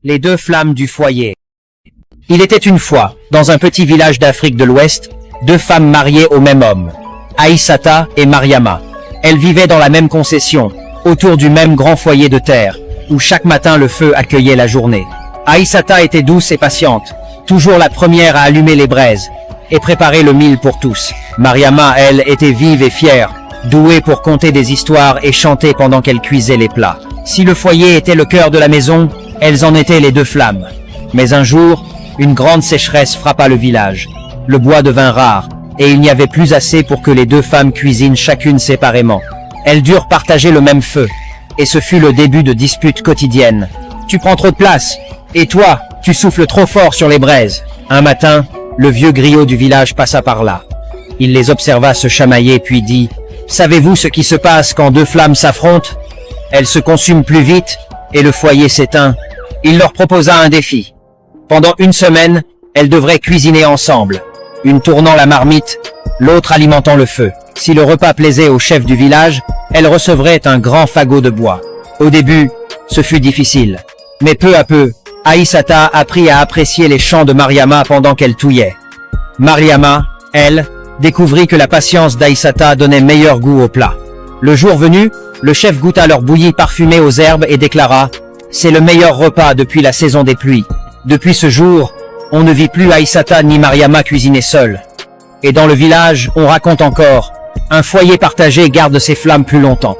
Les deux flammes du foyer. Il était une fois, dans un petit village d'Afrique de l'Ouest, deux femmes mariées au même homme, Aïssata et Mariama. Elles vivaient dans la même concession, autour du même grand foyer de terre, où chaque matin le feu accueillait la journée. Aïssata était douce et patiente, toujours la première à allumer les braises, et préparer le mille pour tous. Mariama, elle, était vive et fière, douée pour conter des histoires et chanter pendant qu'elle cuisait les plats. Si le foyer était le cœur de la maison, elles en étaient les deux flammes. Mais un jour, une grande sécheresse frappa le village. Le bois devint rare, et il n'y avait plus assez pour que les deux femmes cuisinent chacune séparément. Elles durent partager le même feu, et ce fut le début de disputes quotidiennes. « Tu prends trop de place, et toi, tu souffles trop fort sur les braises. » Un matin, le vieux griot du village passa par là. Il les observa se chamailler puis dit « Savez-vous ce qui se passe quand deux flammes s'affrontent? Elles se consument plus vite, et le foyer s'éteint. » Il leur proposa un défi. Pendant une semaine, elles devraient cuisiner ensemble, une tournant la marmite, l'autre alimentant le feu. Si le repas plaisait au chef du village, elle recevrait un grand fagot de bois. Au début, ce fut difficile. Mais peu à peu, Aïssata apprit à apprécier les chants de Mariama pendant qu'elle touillait. Mariama, elle, découvrit que la patience d'Aïssata donnait meilleur goût au plat. Le jour venu, le chef goûta leur bouillie parfumée aux herbes et déclara « C'est le meilleur repas depuis la saison des pluies. » Depuis ce jour, on ne vit plus Aïssata ni Mariama cuisiner seules. Et dans le village, on raconte encore, un foyer partagé garde ses flammes plus longtemps.